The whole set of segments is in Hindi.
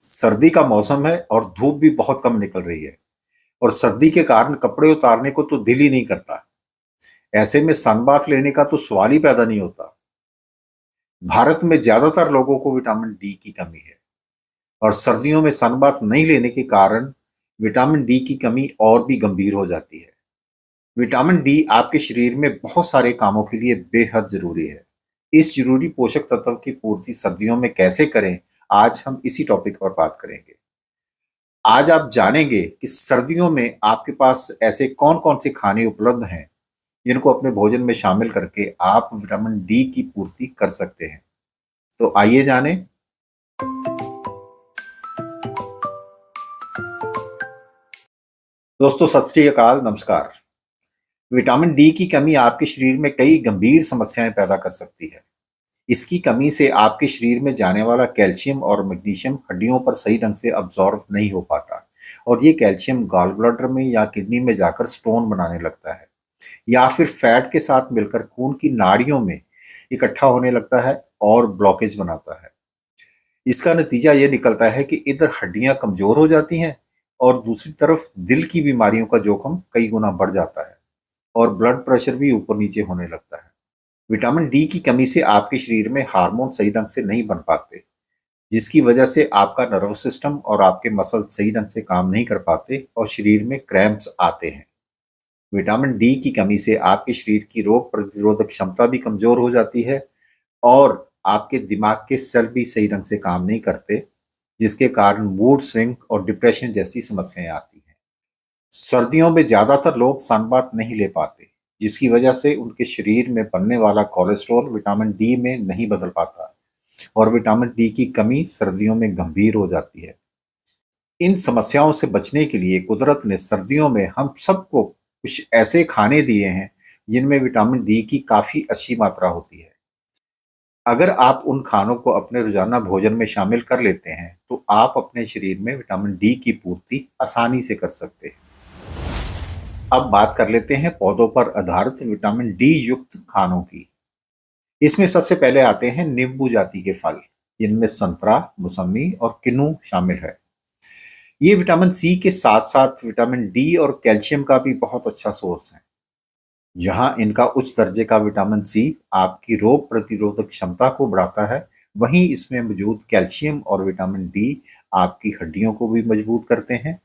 सर्दी का मौसम है और धूप भी बहुत कम निकल रही है और सर्दी के कारण कपड़े उतारने को तो दिल ही नहीं करता। ऐसे में सनबाथ लेने का तो सवाल ही पैदा नहीं होता। भारत में ज्यादातर लोगों को विटामिन डी की कमी है और सर्दियों में सनबाथ नहीं लेने के कारण विटामिन डी की कमी और भी गंभीर हो जाती है। विटामिन डी आपके शरीर में बहुत सारे कामों के लिए बेहद जरूरी है। इस जरूरी पोषक तत्व की पूर्ति सर्दियों में कैसे करें, आज हम इसी टॉपिक पर बात करेंगे। आज आप जानेंगे कि सर्दियों में आपके पास ऐसे कौन-कौन से खाने उपलब्ध हैं, जिनको अपने भोजन में शामिल करके आप विटामिन डी की पूर्ति कर सकते हैं। तो आइए जानें। दोस्तों सत श्री अकाल, नमस्कार। विटामिन डी की कमी आपके शरीर में कई गंभीर समस्याएं पैदा कर सकती है। इसकी कमी से आपके शरीर में जाने वाला कैल्शियम और मैग्नीशियम हड्डियों पर सही ढंग से अब्जॉर्व नहीं हो पाता और ये कैल्शियम गॉल ब्लैडर में या किडनी में जाकर स्टोन बनाने लगता है या फिर फैट के साथ मिलकर खून की नाड़ियों में इकट्ठा होने लगता है और ब्लॉकेज बनाता है। इसका नतीजा ये निकलता है कि इधर हड्डियां कमजोर हो जाती हैं और दूसरी तरफ दिल की बीमारियों का जोखिम कई गुना बढ़ जाता है और ब्लड प्रेशर भी ऊपर नीचे होने लगता है। विटामिन डी की कमी से आपके शरीर में हार्मोन सही ढंग से नहीं बन पाते, जिसकी वजह से आपका नर्वस सिस्टम और आपके मसल सही ढंग से काम नहीं कर पाते और शरीर में क्रैम्प्स आते हैं। विटामिन डी की कमी से आपके शरीर की रोग प्रतिरोधक क्षमता भी कमजोर हो जाती है और आपके दिमाग के सेल भी सही ढंग से काम नहीं करते, जिसके कारण मूड स्विंग और डिप्रेशन जैसी समस्याएं आती हैं। सर्दियों में ज्यादातर लोग सनबाथ नहीं ले पाते, जिसकी वजह से उनके शरीर में बनने वाला कोलेस्ट्रॉल विटामिन डी में नहीं बदल पाता और विटामिन डी की कमी सर्दियों में गंभीर हो जाती है। इन समस्याओं से बचने के लिए कुदरत ने सर्दियों में हम सबको कुछ ऐसे खाने दिए हैं जिनमें विटामिन डी की काफी अच्छी मात्रा होती है। अगर आप उन खानों को अपने रोजाना भोजन में शामिल कर लेते हैं तो आप अपने शरीर में विटामिन डी की पूर्ति आसानी से कर सकते हैं। अब बात कर लेते हैं पौधों पर आधारित विटामिन डी युक्त खानों की। इसमें सबसे पहले आते हैं नींबू जाति के फल, जिनमें संतरा, मौसमी और किन्नू शामिल है। ये विटामिन सी के साथ साथ विटामिन डी और कैल्शियम का भी बहुत अच्छा सोर्स है। जहां इनका उच्च दर्जे का विटामिन सी आपकी रोग प्रतिरोधक क्षमता को बढ़ाता है, वहीं इसमें मौजूद कैल्शियम और विटामिन डी आपकी हड्डियों को भी मजबूत करते हैं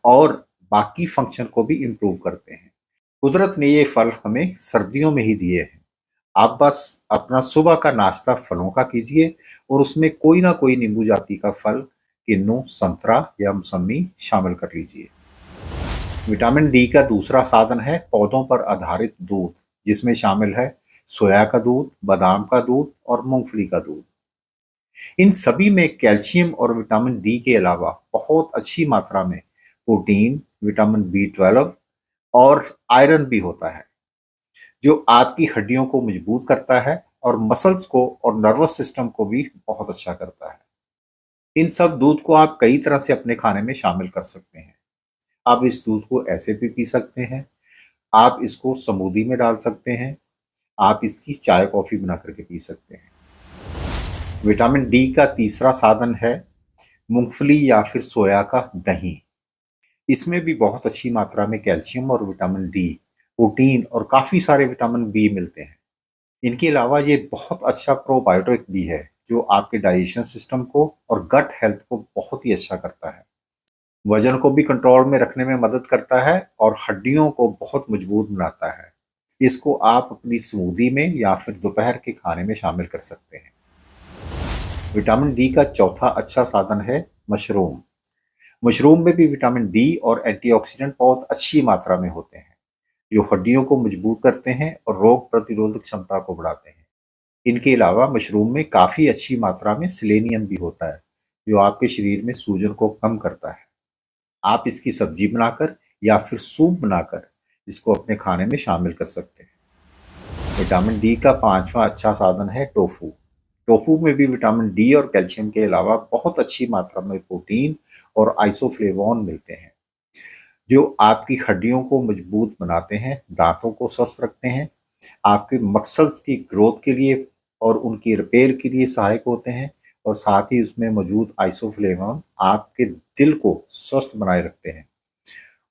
और बाकी फंक्शन को भी इम्प्रूव करते हैं। कुदरत ने ये फल हमें सर्दियों में ही दिए हैं। आप बस अपना सुबह का नाश्ता फलों का कीजिए और उसमें कोई ना कोई नींबू जाति का फल, किन्नू, संतरा या मौसमी शामिल कर लीजिए। विटामिन डी का दूसरा साधन है पौधों पर आधारित दूध, जिसमें शामिल है सोया का दूध, बादाम का दूध और मूंगफली का दूध। इन सभी में कैल्शियम और विटामिन डी के अलावा बहुत अच्छी मात्रा में प्रोटीन, विटामिन बी 12 और आयरन भी होता है, जो आपकी हड्डियों को मजबूत करता है और मसल्स को और नर्वस सिस्टम को भी बहुत अच्छा करता है। इन सब दूध को आप कई तरह से अपने खाने में शामिल कर सकते हैं। आप इस दूध को ऐसे भी पी सकते हैं, आप इसको स्मूदी में डाल सकते हैं, आप इसकी चाय कॉफी बना करके पी सकते हैं। विटामिन डी का तीसरा साधन है मूंगफली या फिर सोया का दही। इसमें भी बहुत अच्छी मात्रा में कैल्शियम और विटामिन डी, प्रोटीन और काफी सारे विटामिन बी मिलते हैं। इनके अलावा ये बहुत अच्छा प्रोबायोटिक भी है, जो आपके डाइजेशन सिस्टम को और गट हेल्थ को बहुत ही अच्छा करता है। वजन को भी कंट्रोल में रखने में मदद करता है और हड्डियों को बहुत मजबूत बनाता है। इसको आप अपनी स्मूदी में या फिर दोपहर के खाने में शामिल कर सकते हैं। विटामिन डी का चौथा अच्छा साधन है मशरूम। मशरूम में भी विटामिन डी और एंटीऑक्सीडेंट बहुत अच्छी मात्रा में होते हैं, जो हड्डियों को मजबूत करते हैं और रोग प्रतिरोधक क्षमता को बढ़ाते हैं। इनके अलावा मशरूम में काफ़ी अच्छी मात्रा में सेलेनियम भी होता है, जो आपके शरीर में सूजन को कम करता है। आप इसकी सब्जी बनाकर या फिर सूप बनाकर इसको अपने खाने में शामिल कर सकते हैं। विटामिन डी का पांचवा अच्छा साधन है टोफू। टोफू में भी विटामिन डी और कैल्शियम के अलावा बहुत अच्छी मात्रा में प्रोटीन और आइसोफ्लेवोन मिलते हैं, जो आपकी हड्डियों को मजबूत बनाते हैं, दांतों को स्वस्थ रखते हैं, आपके मसल्स की ग्रोथ के लिए और उनकी रिपेयर के लिए सहायक होते हैं और साथ ही उसमें मौजूद आइसोफ्लेवोन आपके दिल को स्वस्थ बनाए रखते हैं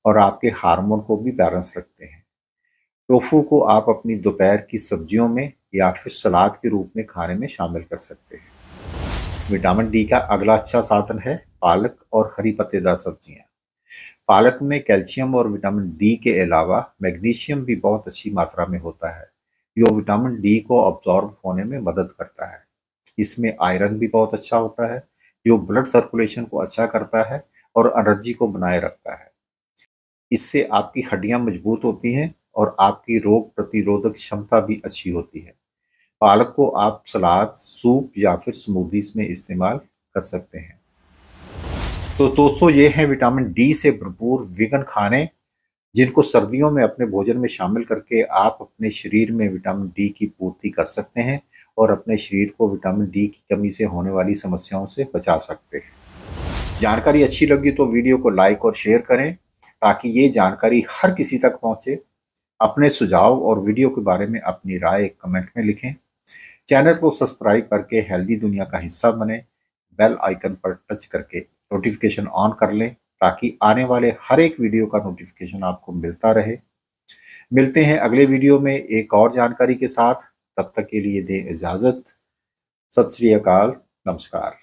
और आपके हार्मोन को भी बैलेंस रखते हैं। टोफू को आप अपनी दोपहर की सब्जियों में या फिर सलाद के रूप में खाने में शामिल कर सकते हैं। विटामिन डी का अगला अच्छा साधन है पालक और हरी पत्तेदार सब्जियां। पालक में कैल्शियम और विटामिन डी के अलावा मैग्नीशियम भी बहुत अच्छी मात्रा में होता है, जो विटामिन डी को अब्जॉर्ब होने में मदद करता है। इसमें आयरन भी बहुत अच्छा होता है, जो ब्लड सर्कुलेशन को अच्छा करता है और एनर्जी को बनाए रखता है। इससे आपकी हड्डियां मजबूत होती हैं और आपकी रोग प्रतिरोधक क्षमता भी अच्छी होती है। पालक को आप सलाद, सूप या फिर स्मूदीज में इस्तेमाल कर सकते हैं। तो दोस्तों, ये हैं विटामिन डी से भरपूर वीगन खाने, जिनको सर्दियों में अपने भोजन में शामिल करके आप अपने शरीर में विटामिन डी की पूर्ति कर सकते हैं और अपने शरीर को विटामिन डी की कमी से होने वाली समस्याओं से बचा सकते हैं। जानकारी अच्छी लगी तो वीडियो को लाइक और शेयर करें, ताकि ये जानकारी हर किसी तक पहुंचे। अपने सुझाव और वीडियो के बारे में अपनी राय कमेंट में लिखें। चैनल को सब्सक्राइब करके हेल्दी दुनिया का हिस्सा बने। बेल आइकन पर टच करके नोटिफिकेशन ऑन कर लें, ताकि आने वाले हर एक वीडियो का नोटिफिकेशन आपको मिलता रहे। मिलते हैं अगले वीडियो में एक और जानकारी के साथ। तब तक के लिए दें इजाज़त। सत श्री अकाल। नमस्कार।